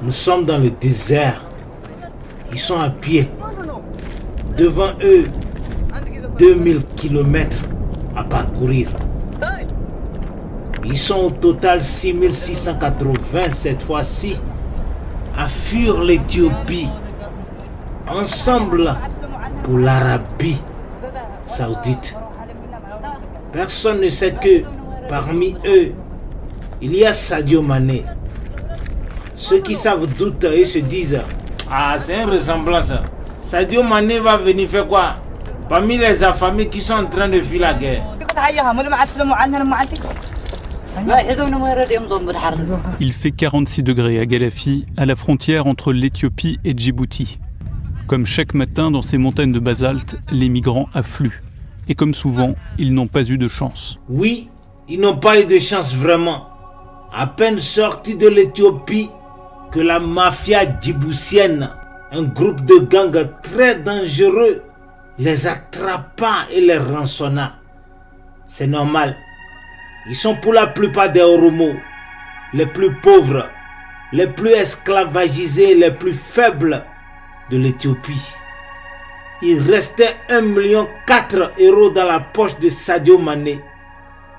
Nous sommes dans le désert. Ils sont à pied. Devant eux, 2000 km à parcourir. Ils sont au total 6680 cette fois-ci à fuir l'Éthiopie. Ensemble pour l'Arabie Saoudite. Personne ne sait que parmi eux, il y a Sadio Mané. Ceux qui savent doutent et se disent ah, c'est une ressemblance. Sadio Mané va venir faire quoi? Parmi les affamés qui sont en train de fuir la guerre. Il fait 46 degrés à Galafi, à la frontière entre l'Éthiopie et Djibouti. Comme chaque matin dans ces montagnes de basalte, les migrants affluent. Et comme souvent, ils n'ont pas eu de chance. Oui, ils n'ont pas eu de chance vraiment. À peine sortis de l'Éthiopie, que la mafia djiboutienne, un groupe de gangs très dangereux, les attrapa et les rançonna. C'est normal. Ils sont pour la plupart des Oromo, les plus pauvres, les plus esclavagisés, les plus faibles de l'Éthiopie. Il restait 1,4 million dans la poche de Sadio Mané.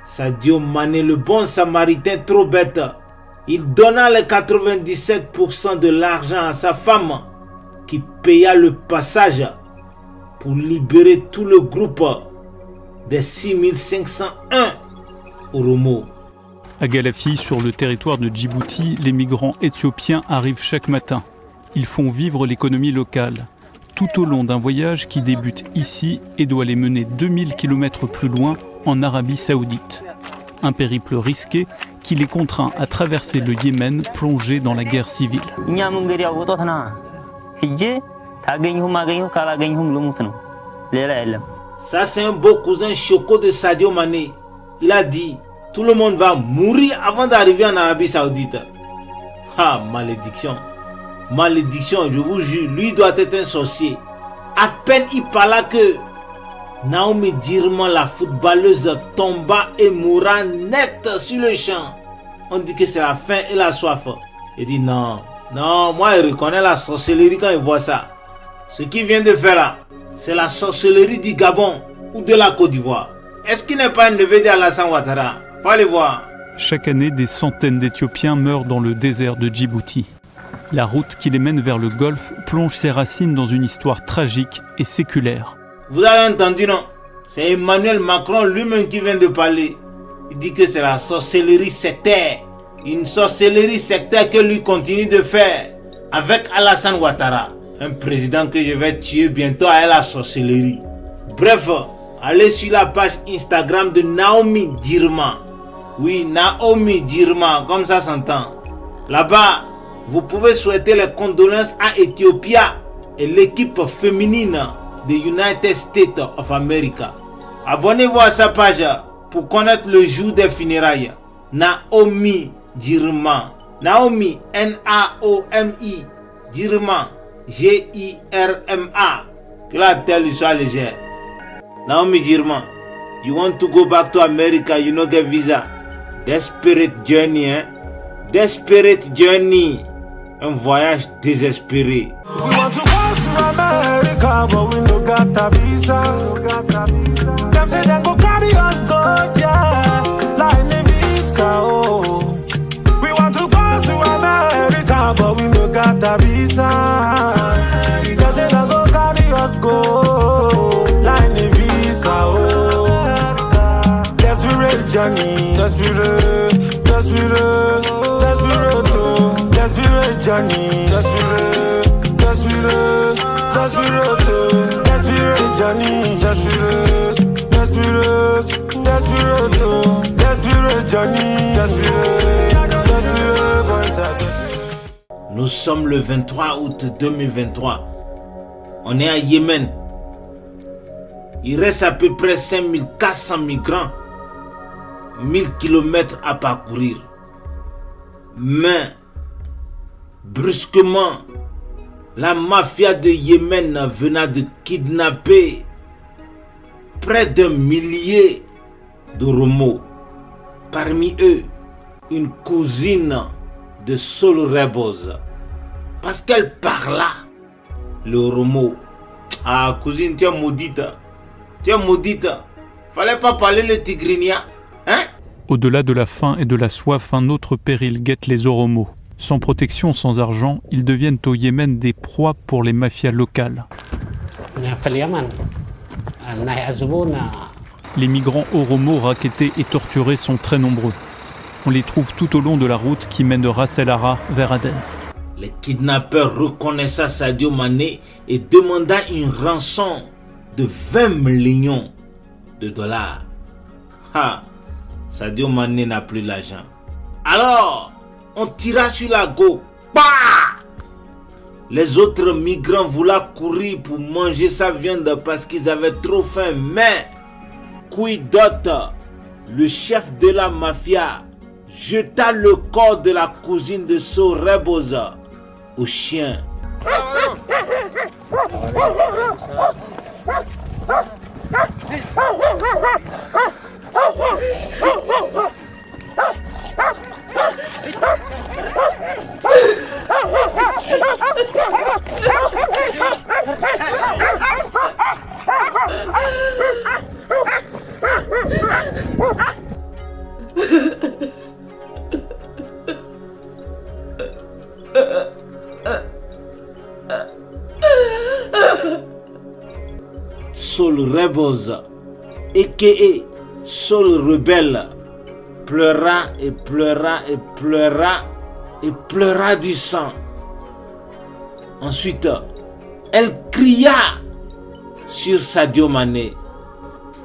Sadio Mané, le bon samaritain trop bête, il donna les 97% de l'argent à sa femme qui paya le passage pour libérer tout le groupe des 6501 Oromo. À Galafi, sur le territoire de Djibouti, les migrants éthiopiens arrivent chaque matin. Ils font vivre l'économie locale, tout au long d'un voyage qui débute ici et doit les mener 2000 km plus loin en Arabie Saoudite. Un périple risqué qui les contraint à traverser le Yémen plongé dans la guerre civile. Ça c'est un beau cousin choco de Sadio Mané. Il a dit, tout le monde va mourir avant d'arriver en Arabie Saoudite. Ah, malédiction. Malédiction, je vous jure, lui doit être un sorcier. À peine il parla que Naomi Girman, la footballeuse, tomba et mourra net sur le champ. On dit que c'est la faim et la soif. Il dit non, moi je reconnais la sorcellerie quand il voit ça. Ce qu'il vient de faire là, c'est la sorcellerie du Gabon ou de la Côte d'Ivoire. Est-ce qu'il n'est pas un neveu d'Alassane Ouattara? Faut aller voir. Chaque année, des centaines d'Éthiopiens meurent dans le désert de Djibouti. La route qui les mène vers le Golfe plonge ses racines dans une histoire tragique et séculaire. Vous avez entendu, non? C'est Emmanuel Macron lui-même qui vient de parler. Il dit que c'est la sorcellerie sectaire. Une sorcellerie sectaire que lui continue de faire avec Alassane Ouattara. Un président que je vais tuer bientôt à la sorcellerie. Bref, allez sur la page Instagram de Naomi Girman. Oui, Naomi Girman, comme ça s'entend. Là-bas, vous pouvez souhaiter les condoléances à Ethiopia et l'équipe féminine des United States of America. Abonnez-vous à sa page pour connaître le jour des funérailles. Naomi Girman. Naomi, N-A-O-M-I. Girman, G-I-R-M-A. Que la terre lui soit légère. Naomi Girman, you want to go back to America, you no get visa. Desperate journey, hein? Desperate journey. Un voyage désespéré. We want to go to America, but we no got a visa. Them say them go carry us go, yeah, like the visa, oh. We want to go to America, but we no got a visa. Them say them go carry us go, like the visa, oh. Desperate journey, desperate, desperate, desperate, oh. Desperate journey, desperate, desperate, desperate, oh. Desperate journey, desperate, desperate, desperate, oh. Desperate journey, desperate, desperate, boys are desperate. Nous sommes le 23 août 2023. On est à Yémen. Il reste à peu près 5400 migrants. 1000 km à parcourir. Mais brusquement, la mafia de Yémen venait de kidnapper près d'un millier d'Oromo. Parmi eux, une cousine de Soul Rebels. Parce qu'elle parla le Oromo. Ah, cousine, tu es maudite. Tu es maudite. Fallait pas parler le tigrinia. Hein? Au-delà de la faim et de la soif, un autre péril guette les Oromos. Sans protection, sans argent, ils deviennent au Yémen des proies pour les mafias locales. Les migrants Oromo rackettés et torturés sont très nombreux. On les trouve tout au long de la route qui mène de Ras El Hara vers Aden. Les kidnappeurs reconnaissa Sadio Mané et demanda une rançon de 20 millions de dollars. Ha! Sadio Mané n'a plus l'argent. Alors, on tira sur la go. Bah! Les autres migrants voulaient courir pour manger sa viande parce qu'ils avaient trop faim. Mais, Kuidot, le chef de la mafia, jeta le corps de la cousine de Soul Rebels au chien. Soul Rebels, a.k.a. Soul Rebelle, pleura et pleura et pleura et pleura du sang. Ensuite, elle cria sur Sadio Mané.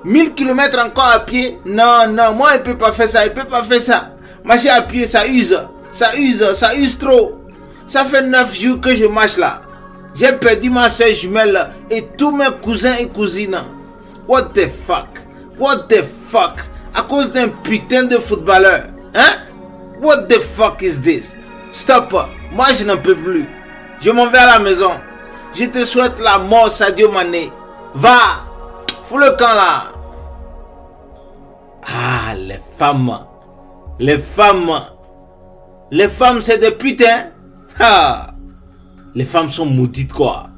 1000 km encore à pied? Non, non, moi il peut pas faire ça, il peut pas faire ça. Marcher à pied, ça use trop. Ça fait 9 jours que je marche là. J'ai perdu ma soeur jumelle et tous mes cousins et cousines. What the fuck? What the fuck? À cause d'un putain de footballeur. Hein? What the fuck is this? Stop. Moi je n'en peux plus. Je m'en vais à la maison. Je te souhaite la mort, Sadio Mané. Va. Fous le camp là. Ah, les femmes. Les femmes. Les femmes c'est des putains. Ah. Les femmes sont maudites quoi.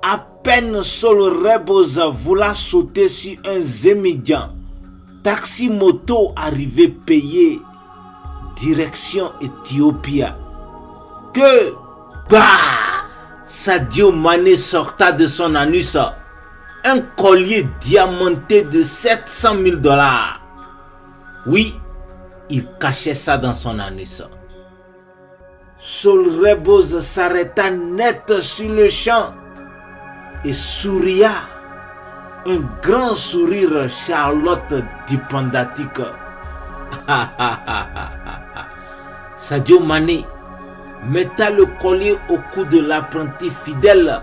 À peine Soul Rebels voulait sauter sur un Zémédian. Taxi moto arrivé payé. Direction Éthiopie. Que Sadio Mané sorta de son anus un collier diamanté de 700 000 $. Oui, il cachait ça dans son anus. Soul Rebels s'arrêta net sur le champ et souria. Un grand sourire Charlotte Dipandatique. Sadio Mané metta le collier au cou de l'apprenti fidèle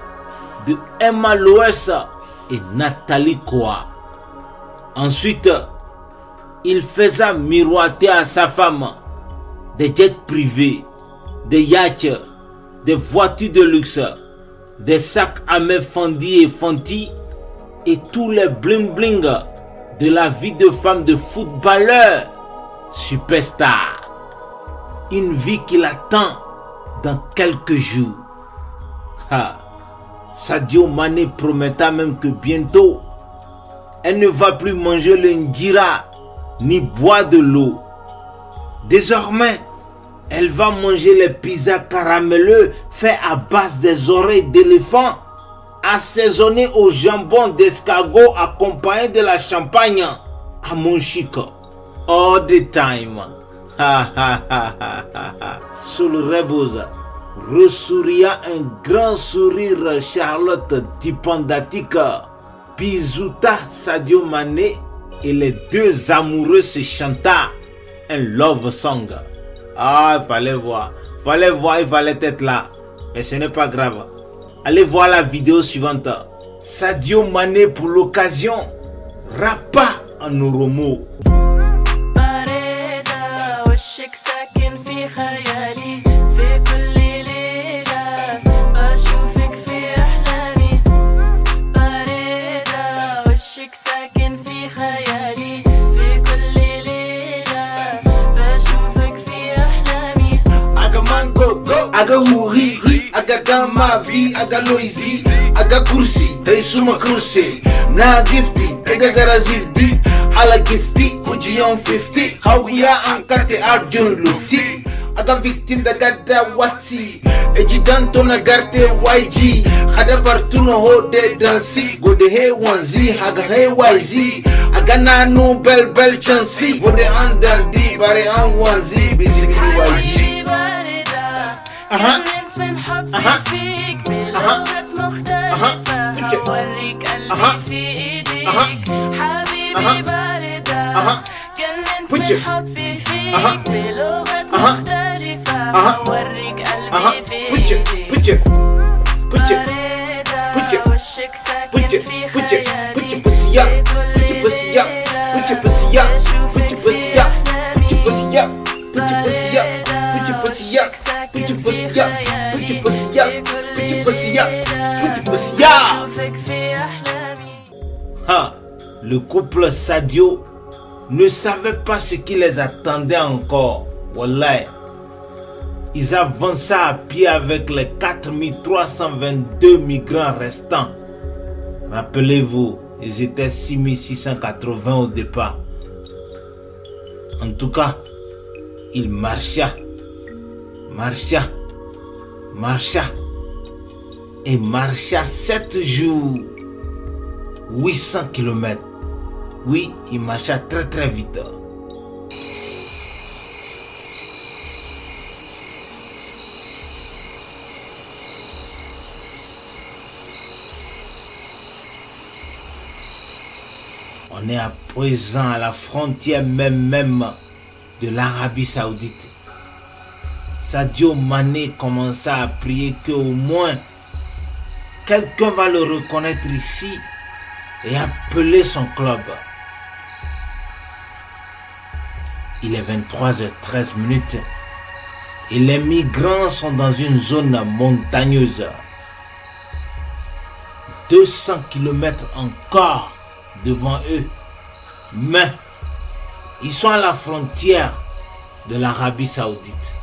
de Emma Loès et Nathalie Koa. Ensuite, il faisait miroiter à sa femme des jets privés, des yachts, des voitures de luxe, des sacs à main Fendi et Fenty et tous les bling bling de la vie de femme de footballeur superstar. Une vie qui l'attend dans quelques jours. Sadio Mané prometta même que bientôt, elle ne va plus manger le ndira ni boire de l'eau. Désormais, elle va manger les pizzas caramelleux faits à base des oreilles d'éléphant, assaisonnés au jambon d'escargot accompagné de la champagne à mon chic. All the time. Soul Rebels ressouria un grand sourire Charlotte Dipandatique. Bisouta Sadio Mané et les deux amoureux se chanta un love song. Ah, il fallait voir, il fallait être là. Mais ce n'est pas grave. Allez voir la vidéo suivante. Sadio Mané pour l'occasion rappa en Oromo. aga huri, aga damavi, aga loizi, aga kursi, tay suma kursi, na gifti, aga garazifti, ala gifti, ujiyon 50, hawiya ankate arjun lufti, aga victime da gada wati, ejidanto na garte YG, hada bartuno hode dansi, gode he wanzi, haga he YZ, aga nanu bel chansi, gode andandi, bare an wanzi, busy YG. كنت من حبي فيك بلغات مختلفة هوريك قلبي في ايديك حبيبي باردة كنت من حبي فيك بلغات مختلفة هوريك قلبي في ايديك باردة وشك ساكن في خيالي Le couple Sadio ne savait pas ce qui les attendait encore. Wallah. Ils avançaient à pied avec les 4322 migrants restants. Rappelez-vous, ils étaient 6680 au départ. En tout cas, ils marchaient et marcha 7 jours, 800 km. Oui, il marcha très vite. On est à présent à la frontière même de l'Arabie Saoudite. Sadio Mané commença à prier qu'au moins quelqu'un va le reconnaître ici et appeler son club. Il est 23h13 et les migrants sont dans une zone montagneuse. 200 km encore devant eux, mais ils sont à la frontière de l'Arabie Saoudite.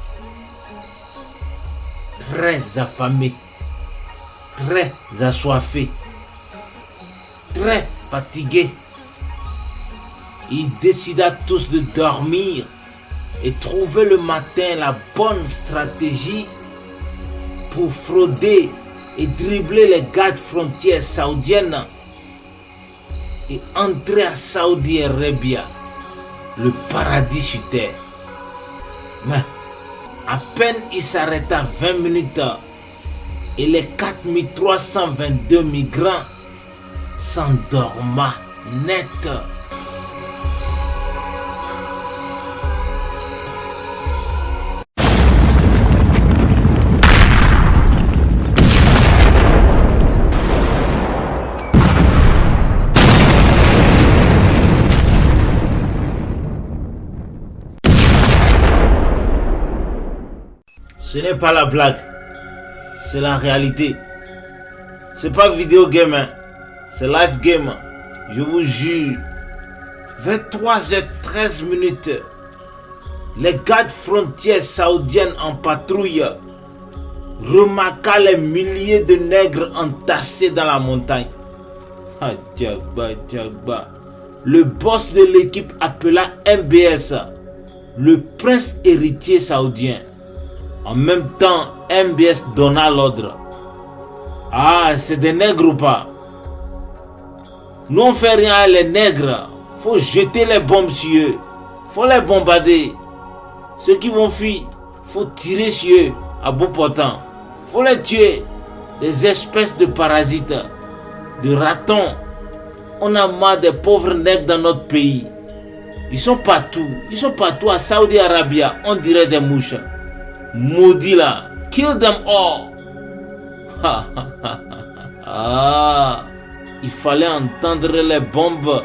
Très affamés, très assoiffés, très fatigués. Ils décida tous de dormir et trouver le matin la bonne stratégie pour frauder et dribbler les gardes frontières saoudiennes et entrer à Saudi Arabia, le paradis sur terre. Mais à peine il s'arrêta 20 minutes et les 4322 migrants s'endorma net. Ce n'est pas la blague, c'est la réalité. C'est pas vidéo game, hein. C'est live game. Je vous jure. 23h13, les gardes frontières saoudiennes en patrouille remarqua les milliers de nègres entassés dans la montagne. Le boss de l'équipe appela MBS, le prince héritier saoudien. En même temps, MBS donna l'ordre. Ah, c'est des nègres ou pas? Nous on fait rien, les nègres. Faut jeter les bombes sur eux. Faut les bombarder. Ceux qui vont fuir, faut tirer sur eux à bout portant. Faut les tuer. Des espèces de parasites, de ratons. On a marre des pauvres nègres dans notre pays. Ils sont partout. Ils sont partout à Saudi Arabia. On dirait des mouches. Maudit là. Kill them all. Il fallait entendre les bombes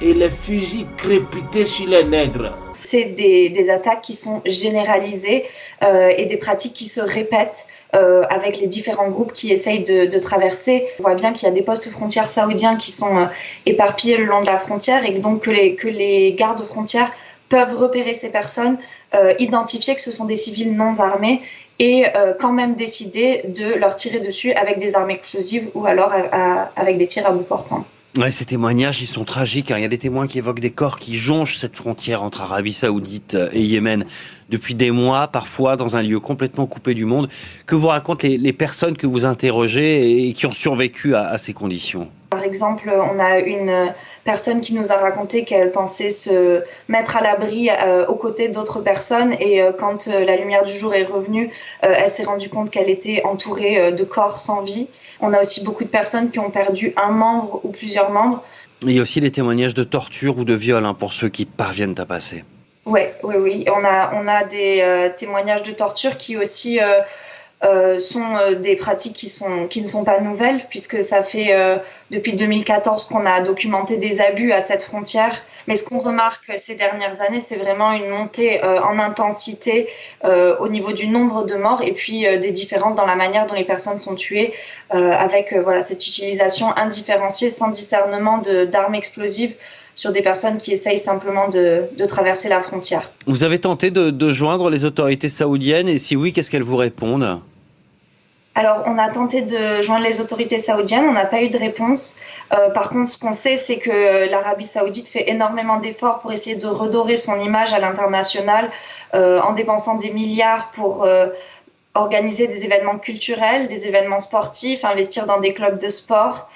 et les fusils crépiter sur les nègres. C'est des attaques qui sont généralisées et des pratiques qui se répètent avec les différents groupes qui essayent de traverser. On voit bien qu'il y a des postes frontières saoudiens qui sont éparpillés le long de la frontière et donc que les gardes frontières peuvent repérer ces personnes, identifier que ce sont des civils non armés et quand même décider de leur tirer dessus avec des armes explosives ou alors avec des tirs à bout portant. Ouais, ces témoignages, ils sont tragiques. Il y a des témoins qui évoquent des corps qui jonchent cette frontière entre Arabie Saoudite et Yémen depuis des mois, parfois dans un lieu complètement coupé du monde. Que vous racontent les personnes que vous interrogez et qui ont survécu à ces conditions? Par exemple, on a une personne qui nous a raconté qu'elle pensait se mettre à l'abri aux côtés d'autres personnes et quand la lumière du jour est revenue, elle s'est rendue compte qu'elle était entourée de corps sans vie. On a aussi beaucoup de personnes qui ont perdu un membre ou plusieurs membres. Il y a aussi les témoignages de torture ou de viol pour ceux qui parviennent à passer. Oui. On a des témoignages de torture qui aussi sont des pratiques qui ne sont pas nouvelles, puisque ça fait depuis 2014 qu'on a documenté des abus à cette frontière. Mais ce qu'on remarque ces dernières années, c'est vraiment une montée en intensité au niveau du nombre de morts et puis des différences dans la manière dont les personnes sont tuées avec cette utilisation indifférenciée, sans discernement d'armes explosives sur des personnes qui essayent simplement de traverser la frontière. Vous avez tenté de joindre les autorités saoudiennes et si oui, qu'est-ce qu'elles vous répondent ? Alors, on a tenté de joindre les autorités saoudiennes, on n'a pas eu de réponse. Par contre, ce qu'on sait, c'est que l'Arabie saoudite fait énormément d'efforts pour essayer de redorer son image à l'international en dépensant des milliards pour organiser des événements culturels, des événements sportifs, investir dans des clubs de sport,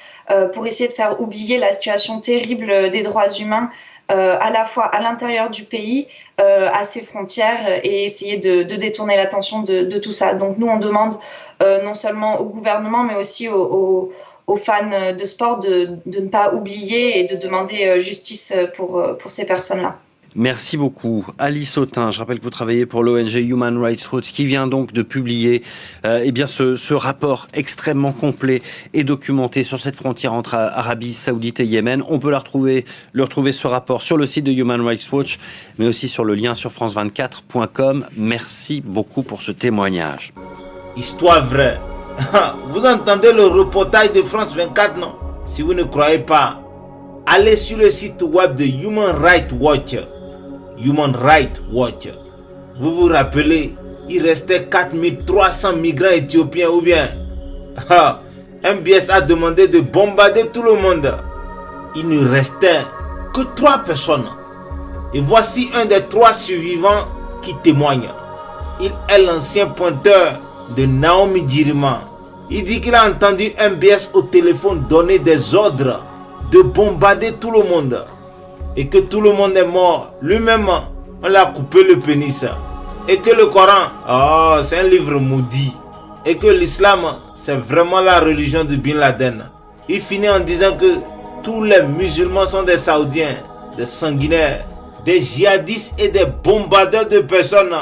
pour essayer de faire oublier la situation terrible des droits humains à la fois à l'intérieur du pays, à ses frontières et essayer de détourner l'attention de tout ça. Donc nous, on demande non seulement au gouvernement, mais aussi aux fans de sport de ne pas oublier et de demander justice pour ces personnes-là. Merci beaucoup. Alice Autain, je rappelle que vous travaillez pour l'ONG Human Rights Watch qui vient donc de publier ce rapport extrêmement complet et documenté sur cette frontière entre Arabie Saoudite et Yémen. On peut le retrouver ce rapport sur le site de Human Rights Watch, mais aussi sur le lien sur france24.com. Merci beaucoup pour ce témoignage. Histoire vraie. Vous entendez le reportage de France 24, non? Si vous ne croyez pas, allez sur le site web de Human Rights Watch. Human Rights Watch. Vous vous rappelez, il restait 4300 migrants éthiopiens ou bien MBS a demandé de bombarder tout le monde. Il ne restait que 3 personnes. Et voici un des 3 survivants qui témoigne. Il est l'ancien pointeur de Naomi Jirima. Il dit qu'il a entendu MBS au téléphone donner des ordres de bombarder tout le monde. Et que tout le monde est mort. Lui-même, on l'a coupé le pénis. Et que le Coran, c'est un livre maudit. Et que l'islam, c'est vraiment la religion de Bin Laden. Il finit en disant que tous les musulmans sont des Saoudiens, des sanguinaires, des djihadistes et des bombardeurs de personnes,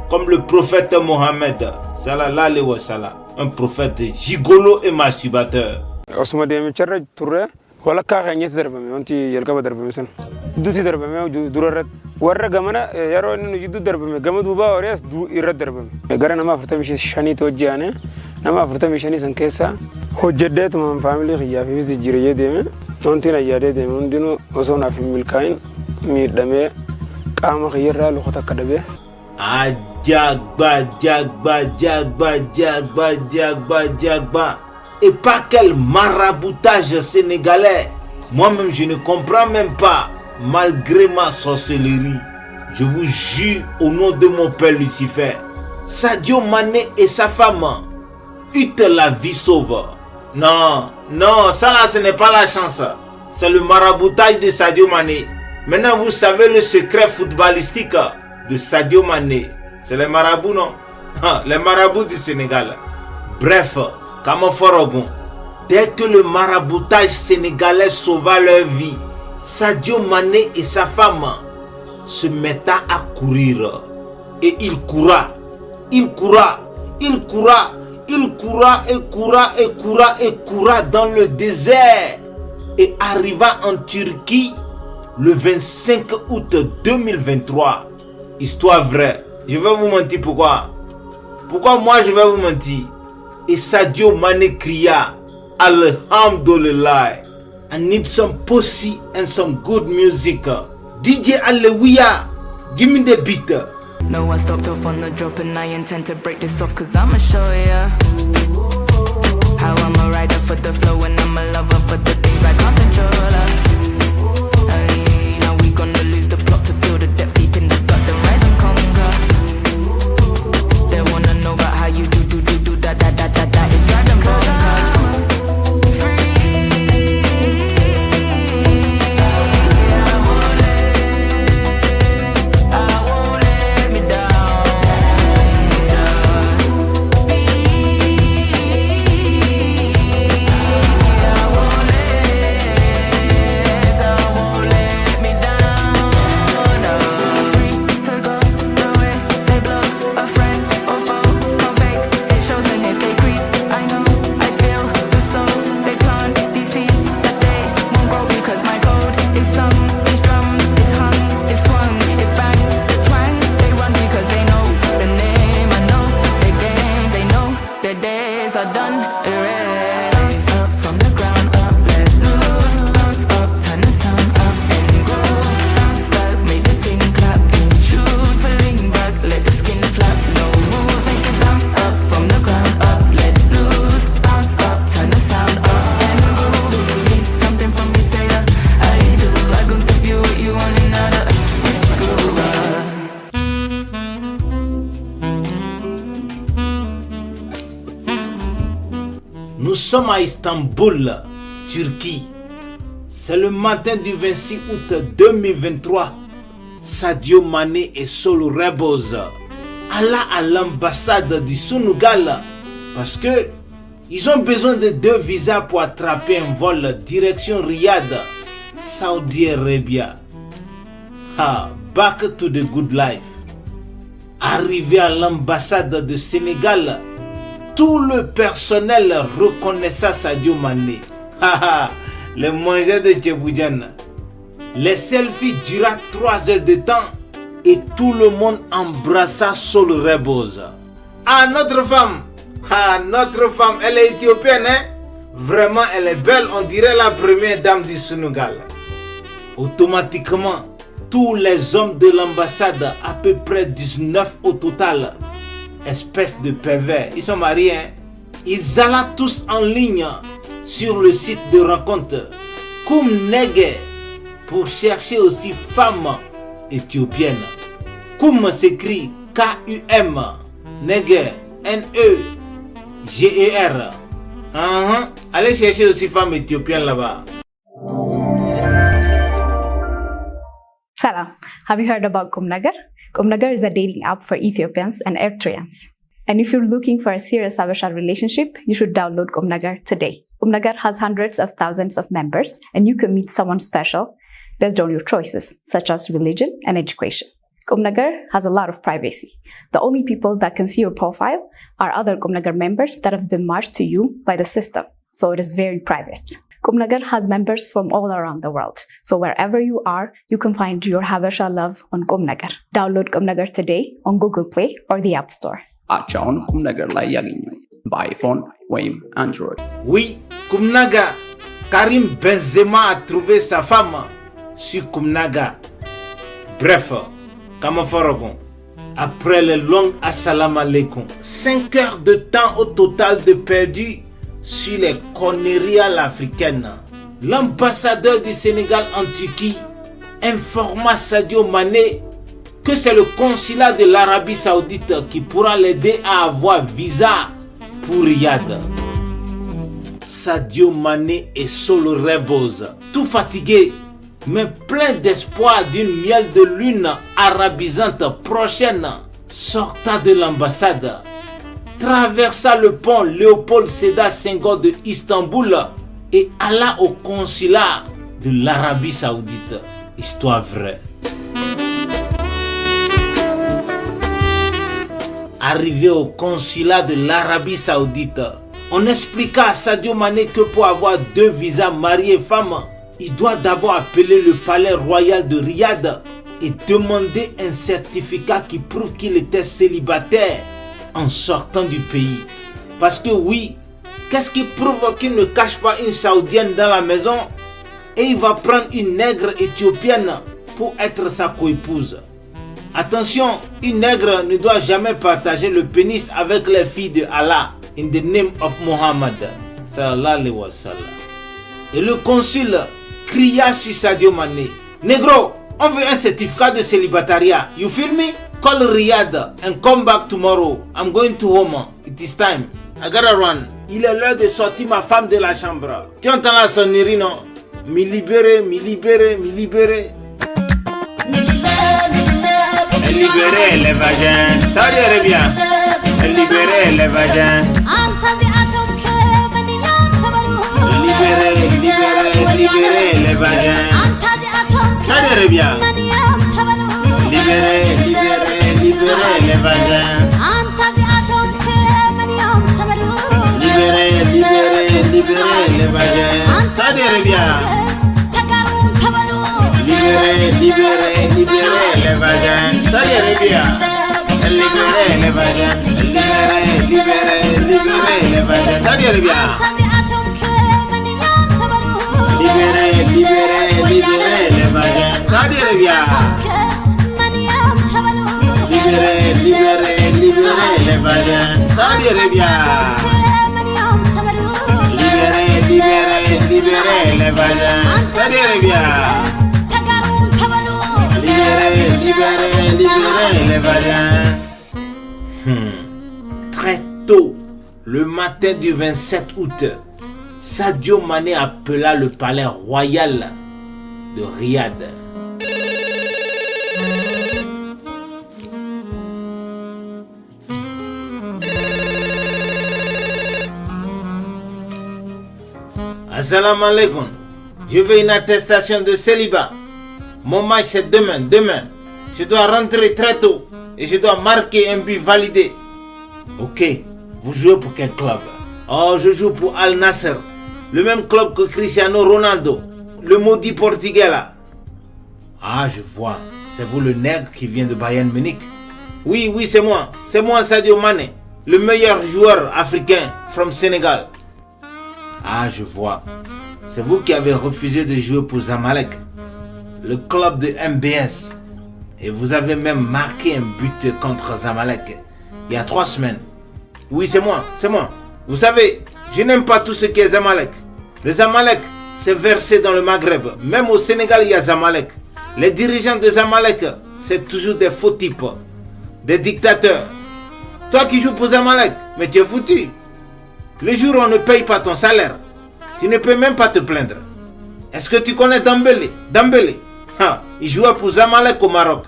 comme le prophète Mohammed. Sallallahu alayhi wa sallam. Un prophète gigolo et masturbateur. wala ka xeñet darbame onti yelkaba darbame sen duti darbame durarat warra gamana yaro ninu jiddu darbame gama duba ores du irra darbame gara nama furtami shani tojjane nama furtami shani san kessa hojjede to man family khiya fi zi jiriye deme onti na yade deme ondino osona fi milkain mi dame qama khiyra lu khota kadabe Jagba. Et pas quel maraboutage sénégalais. Moi-même, je ne comprends même pas, malgré ma sorcellerie. Je vous jure au nom de mon père Lucifer, Sadio Mané et sa femme eut la vie sauve. Non, ça là, ce n'est pas la chance. C'est le maraboutage de Sadio Mané. Maintenant, vous savez le secret footballistique de Sadio Mané. C'est les marabouts, non? Les marabouts du Sénégal. Bref, Kamaforogon, dès que le maraboutage sénégalais sauva leur vie, Sadio Mané et sa femme se mettent à courir. Et il coura dans le désert et arriva en Turquie le 25 août 2023. Histoire vraie. Je vais vous mentir pourquoi. Pourquoi moi je vais vous mentir? Et Sadio Mané cria, Alhamdulillah, I need some pussy and some good music. DJ Alewiya, give me the beat. No, I stopped off on the drop and I intend to break this off, cause I'ma show ya how I'm a rider for the flow and I'm a lover for the things I can't control. Ay, now we gonna lose the plot to feel the depth deep in the gut, then rise and conquer. They wanna know about how you do da da da da da. It drive them bonkers. Nous sommes à Istanbul, Turquie. C'est le matin du 26 août 2023. Sadio Mané et Soul Rebels alla à l'ambassade du Sénégal parce que ils ont besoin de 2 visas pour attraper un vol direction Riyad, Saudi Arabia. Back to the good life. Arrivé à l'ambassade du Sénégal, tout le personnel reconnaissait Sadio Mané. Les mangeurs de Djiboutian. Les selfies dura 3 heures de temps et tout le monde embrassa Soul Rebels. Notre femme, elle est éthiopienne, hein? Vraiment, elle est belle, on dirait la première dame du Sénégal. Automatiquement, tous les hommes de l'ambassade, à peu près 19 au total, espèce de pervers, ils sont mariés, hein? Ils allaient tous en ligne sur le site de rencontre Kum Nege pour chercher aussi femme éthiopienne. Kum s'écrit K-U-M, Nege, N-E-G-E-R. Allez chercher aussi femme éthiopienne là-bas. Salam. Have you heard about Kumnagar? Kumnagar is a dating app for Ethiopians and Eritreans. And if you're looking for a serious Habesha relationship, you should download Kumnagar today. Kumnagar has hundreds of thousands of members, and you can meet someone special based on your choices, such as religion and education. Kumnagar has a lot of privacy. The only people that can see your profile are other Kumnagar members that have been matched to you by the system, so it is very private. Kumnagar has members from all around the world, so wherever you are, you can find your Habesha love on Kumnagar. Download Kumnagar today on Google Play or the App Store. አቻውን ቁም ነገር ላይ ያገኙ በአይፎን ወይም አንድሮይድ። Oui, Kumnaga. Karim Benzema a trouvé sa femme sur Kumnaga. Bref, Kamafaragon. Après les longues assalamu alaikum, 5 heures de temps au total de perdu sur les conneries à l'africaine. L'ambassadeur du Sénégal en Turquie informa Sadio Mané que c'est le consulat de l'Arabie Saoudite qui pourra l'aider à avoir visa pour Riyad. Sadio Mané et Soul Rebels, tout fatigués, mais plein d'espoir d'une miel de lune arabisante prochaine, sorta de l'ambassade, traversa le pont Léopold Sédar Senghor de Istanbul et alla au consulat de l'Arabie Saoudite. Histoire vraie. Arrivé au consulat de l'Arabie Saoudite, on expliqua à Sadio Mané que pour avoir 2 visas mariés femmes, il doit d'abord appeler le palais royal de Riyad et demander un certificat qui prouve qu'il était célibataire en sortant du pays. Parce que oui, qu'est-ce qui prouve qu'il ne cache pas une saoudienne dans la maison et il va prendre une nègre éthiopienne pour être sa coépouse? Attention, une nègre ne doit jamais partager le pénis avec les filles de Allah. In the name of Muhammad. Sallallahu alayhi wa sallam. Et le consul cria sur Sadio Mané. Négro, on veut un certificat de célibatariat. You feel me? Call Riyadh and come back tomorrow. I'm going to home. It is time. I gotta run. Il est l'heure de sortir ma femme de la chambre. Tu entends la sonnerie, non? Me libérer, me libérer, me libérer. Libérer les vagins. Ça dirait bien. Libérer les vagins. Libérer, libérer, libérer les vagins. Ça dirait bien. Libérer, libérer, libérer les vagins. Libérer, libérer, libérer les vagins. Ça dirait bien. Libérer, libérer, libérer les vagins. Ça dirait bien. Libérer les vagins. Libérer, libérer, libérer les vagins. Ça dirait bien. Libérer, libérer, libérer les vagins. Ça dirait bien. Libérer, libérer, libérer les vagins. Ça dirait bien. Libérer, libérer, libérer les vagins. Ça dirait bien. Libérer, libérer, libérer les vagins. Très tôt, le matin du 27 août, Sadio Mané appela le palais royal de Riyad. Assalamu alaikum. Je veux une attestation de célibat. Mon match c'est demain. Je dois rentrer très tôt et je dois marquer un but validé. Ok, vous jouez pour quel club? Oh, je joue pour Al Nassr, le même club que Cristiano Ronaldo, le maudit portugais là. Ah, je vois, c'est vous le nègre qui vient de Bayern Munich. Oui, c'est moi Sadio Mané, le meilleur joueur africain from Sénégal. Ah, je vois, c'est vous qui avez refusé de jouer pour Zamalek, le club de MBS. Et vous avez même marqué un but contre Zamalek il y a 3 semaines. Oui, c'est moi. Vous savez, je n'aime pas tout ce qui est Zamalek. Le Zamalek, c'est versé dans le Maghreb. Même au Sénégal, il y a Zamalek. Les dirigeants de Zamalek, c'est toujours des faux types, des dictateurs. Toi qui joues pour Zamalek, mais tu es foutu. Le jour où on ne paye pas ton salaire, tu ne peux même pas te plaindre. Est-ce que tu connais Dembélé? Il jouait pour Zamalek au Maroc.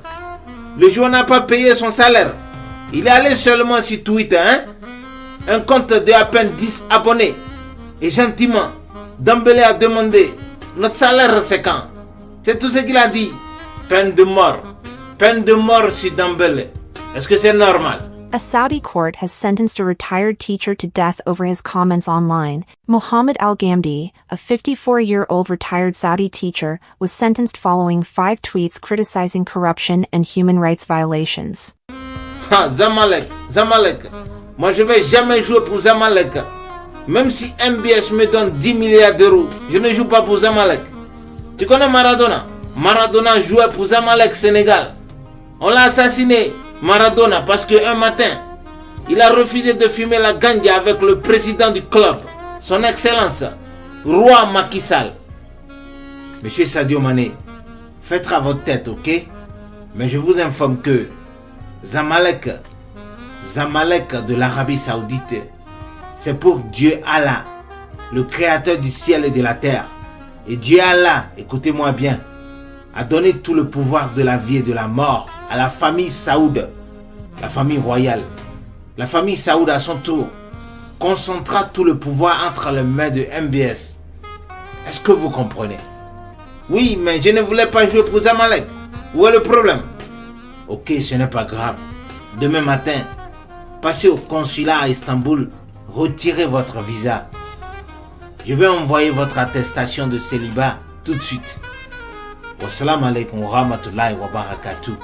Le joueur n'a pas payé son salaire. Il est allé seulement sur Twitter, un compte de à peine 10 abonnés. Et gentiment, Dembélé a demandé notre salaire c'est quand? C'est tout ce qu'il a dit. Peine de mort sur Dembélé. Est-ce que c'est normal? A Saudi court has sentenced a retired teacher to death over his comments online. Mohammed Al-Ghamdi, a 54-year-old retired Saudi teacher, was sentenced following 5 tweets criticizing corruption and human rights violations. Zamalek. Moi je vais jamais jouer pour Zamalek. Même si MBS me donne 10 milliards d'euros, je ne joue pas pour Zamalek. Tu connais Maradona? Maradona jouait pour Zamalek Sénégal. On l'a assassiné, Maradona, parce qu'un matin, il a refusé de fumer la ganja avec le président du club, son excellence, roi Macky Sall. Monsieur Sadio Mané, faites à votre tête, ok? Mais je vous informe que Zamalek de l'Arabie Saoudite, c'est pour Dieu Allah, le créateur du ciel et de la terre. Et Dieu Allah, écoutez-moi bien, a donné tout le pouvoir de la vie et de la mort à la famille Saoud, la famille royale. La famille Saoud à son tour concentra tout le pouvoir entre les mains de MBS. Est-ce que vous comprenez? Oui, mais je ne voulais pas jouer pour Zamalek. Où est le problème? Ok, ce n'est pas grave. Demain matin, passez au consulat à Istanbul, retirez votre visa. Je vais envoyer votre attestation de célibat tout de suite. Wassalamu alaikum wa rahmatullahi wa barakatuh.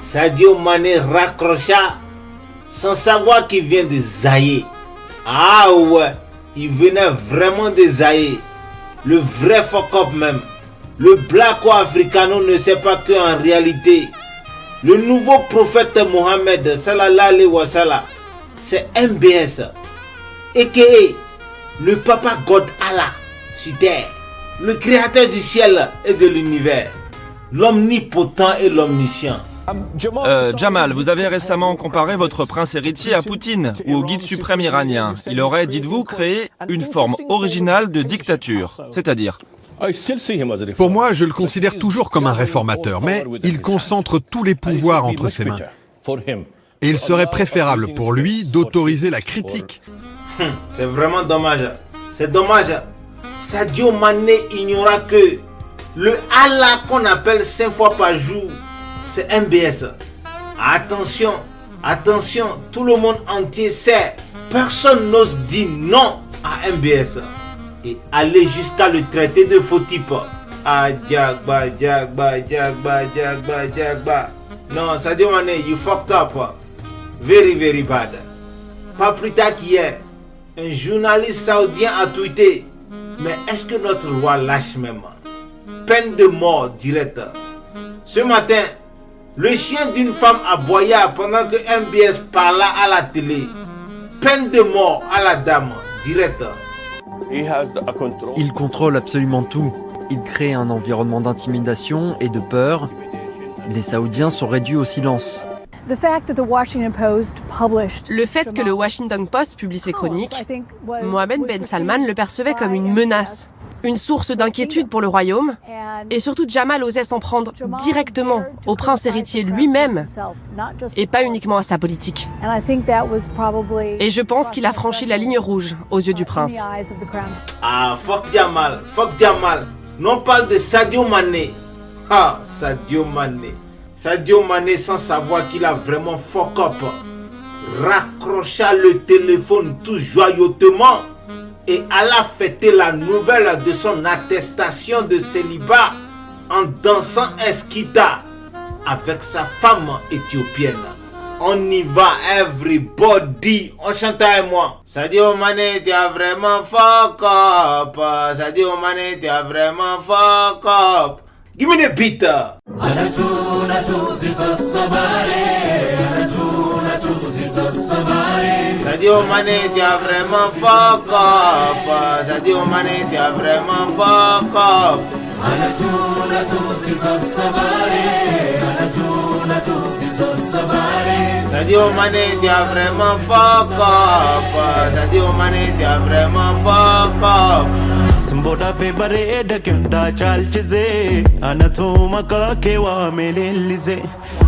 Sadio Mané raccrocha sans savoir qu'il vient de Zaïre. Ah ouais, il venait vraiment de Zaïre. Le vrai fuck-up même. Le Blacko Africano ne sait pas qu'en réalité, le nouveau prophète Mohammed sallallahu alayhi wa sallam, c'est MBS, a.k.a. le Papa God Allah sur terre, le créateur du ciel et de l'univers, l'omnipotent et l'omniscient. Jamal, vous avez récemment comparé votre prince héritier à Poutine ou au guide suprême iranien. Il aurait, dites-vous, créé une forme originale de dictature, c'est-à-dire... Pour moi, je le considère toujours comme un réformateur, mais il concentre tous les pouvoirs entre ses mains. Et il serait préférable pour lui d'autoriser la critique. C'est vraiment dommage. C'est dommage. Sadio Mané ignora que le Allah qu'on appelle 5 fois par jour, c'est MBS. Attention, attention, tout le monde entier sait. Personne n'ose dire non à MBS. Et aller jusqu'à le traiter de faux type. Ah, Jagba. Non, Sadio Mané, you fucked up. Very, very bad. Pas plus tard qu'hier, un journaliste saoudien a tweeté: mais est-ce que notre roi lâche même? Peine de mort directe. Ce matin, le chien d'une femme aboya pendant que MBS parla à la télé. Peine de mort à la dame directe. Il contrôle absolument tout. Il crée un environnement d'intimidation et de peur. Les Saoudiens sont réduits au silence. Le fait que le Washington Post publie ces chroniques, Mohammed Ben Salman le percevait comme une menace, une source d'inquiétude pour le royaume, et surtout Jamal osait s'en prendre directement au prince héritier lui-même, et pas uniquement à sa politique. Et je pense qu'il a franchi la ligne rouge aux yeux du prince. Ah, fuck Jamal. Nous on parle de Sadio Mané. Ah, Sadio Mané. Sadio Mané, sans savoir qu'il a vraiment fuck up, raccrocha le téléphone tout joyeusement et alla fêter la nouvelle de son attestation de célibat en dansant Eskita avec sa femme éthiopienne. On y va, everybody. On chante avec moi. Sadio Mané, tu as vraiment fuck up. Sadio Mané, tu as vraiment fuck up. Give me the beat. Sadio Mané, tu as vraiment fuck up. Sadio Mané, tu as vraiment fuck up. Sadio Mané, tu as vraiment fuck up. Sadio Mané, tu as vraiment fuck up. Simboda pe bareda kenda chalchize anatuma ka kewa melelize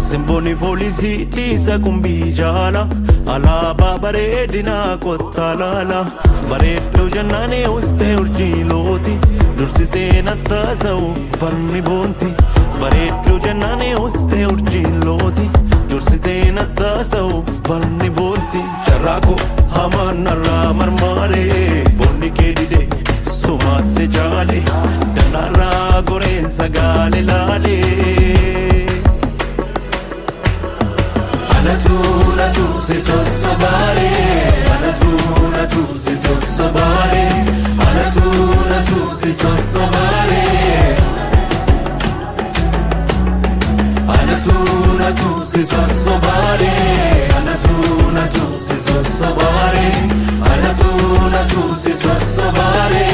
Simboni volisi lisa kumbijala ala babaredina kotalala baredo janane uste urjiloti dursite nataza panni bonti baredo janane uste urjiloti dursite nataza panni bonti charako hamanara marmare bonni kedide Sumate jale, danara goren sagale lale. Anatu, se so sabare. Anatu, se so sabare. Anatu, se so sabare. Anatu, se so sabare. Anatu, se so sabare. Anatu, se so sabare.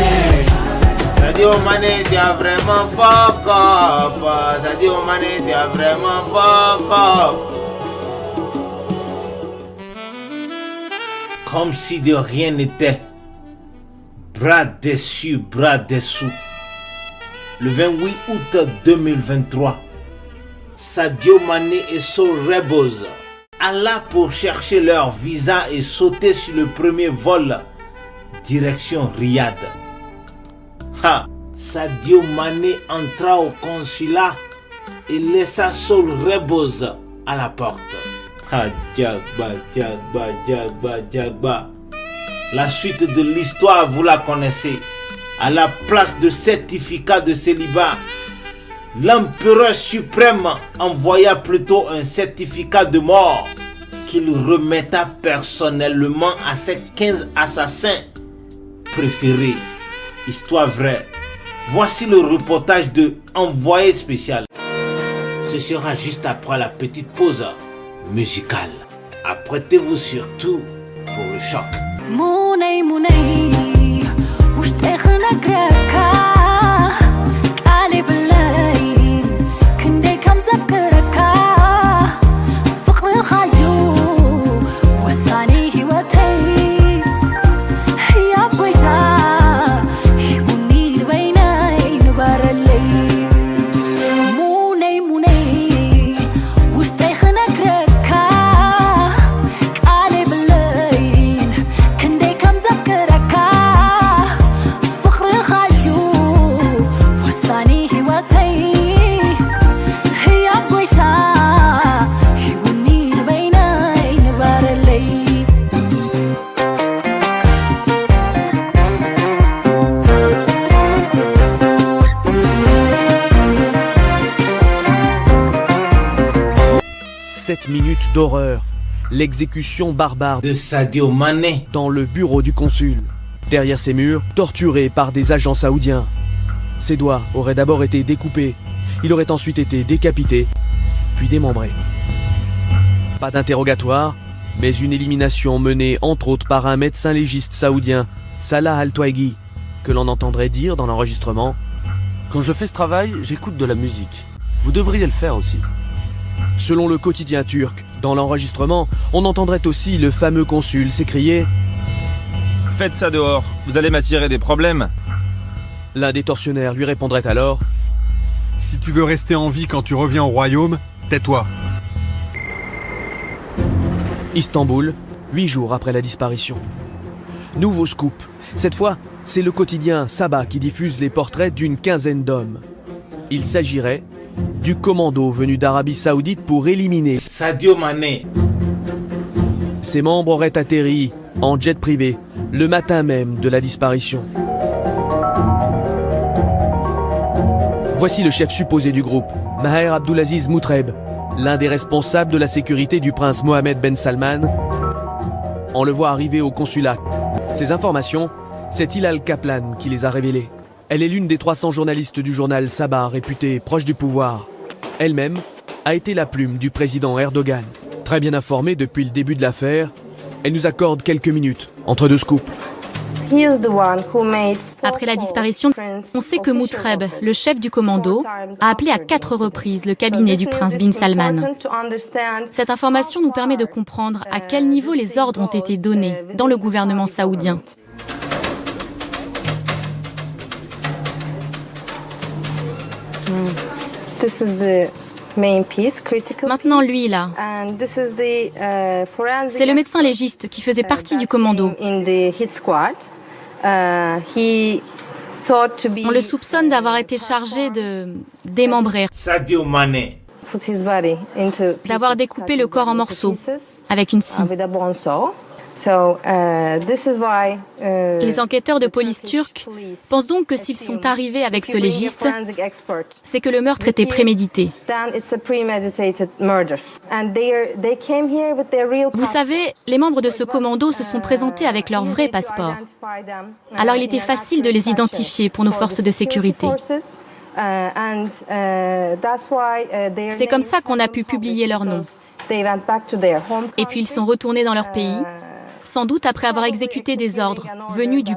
Sadio Mané, tu as vraiment fuck up. Sadio Mané, tu as vraiment fuck up. Comme si de rien n'était. Bras dessus, bras dessous. Le 28 août 2023, Sadio Mané et Soul Rebels alla pour chercher leur visa et sauter sur le premier vol direction Riyad. Sadio Mané entra au consulat et laissa Soul Rebels à la porte. Jagba. La suite de l'histoire, vous la connaissez. À la place de certificat de célibat, l'empereur suprême envoya plutôt un certificat de mort qu'il remettra personnellement à ses 15 assassins préférés. Histoire vraie. Voici le reportage de Envoyé spécial. Ce sera juste après la petite pause musicale. Apprêtez-vous surtout pour le choc. Minutes d'horreur, l'exécution barbare de Sadio Mané dans le bureau du consul. Derrière ces murs, torturé par des agents saoudiens. Ses doigts auraient d'abord été découpés, il aurait ensuite été décapité, puis démembré. Pas d'interrogatoire, mais une élimination menée entre autres par un médecin légiste saoudien, Salah Al-Twaigi, que l'on entendrait dire dans l'enregistrement: quand je fais ce travail, j'écoute de la musique. Vous devriez le faire aussi. Selon le quotidien turc, dans l'enregistrement, on entendrait aussi le fameux consul s'écrier: faites ça dehors, vous allez m'attirer des problèmes. L'un des tortionnaires lui répondrait alors: si tu veux rester en vie quand tu reviens au royaume, tais-toi. Istanbul, 8 jours après la disparition. Nouveau scoop. Cette fois, c'est le quotidien Sabah qui diffuse les portraits d'une quinzaine d'hommes. Il s'agirait du commando venu d'Arabie Saoudite pour éliminer Sadio Mané. Ses membres auraient atterri en jet privé le matin même de la disparition. Voici le chef supposé du groupe, Maher Abdulaziz Moutreb, l'un des responsables de la sécurité du prince Mohammed Ben Salman. On le voit arriver au consulat. Ces informations, c'est Hilal Kaplan qui les a révélées. Elle est l'une des 300 journalistes du journal Sabah, réputée proche du pouvoir. Elle-même a été la plume du président Erdogan. Très bien informée depuis le début de l'affaire, elle nous accorde quelques minutes entre deux scoops. Après la disparition, on sait que Moutreb, le chef du commando, a appelé à 4 reprises le cabinet du prince Bin Salman. Cette information nous permet de comprendre à quel niveau les ordres ont été donnés dans le gouvernement saoudien. Maintenant, lui, là, c'est le médecin légiste qui faisait partie du commando. On le soupçonne d'avoir été chargé de démembrer, Sadio Mané, d'avoir découpé le corps en morceaux avec une scie. Les enquêteurs de police turcs pensent donc que s'ils sont arrivés avec ce légiste, c'est que le meurtre était prémédité. Vous savez, les membres de ce commando se sont présentés avec leur vrai passeport. Alors il était facile de les identifier pour nos forces de sécurité. C'est comme ça qu'on a pu publier leur nom. Et puis ils sont retournés dans leur pays, sans doute après avoir exécuté des ordres venus du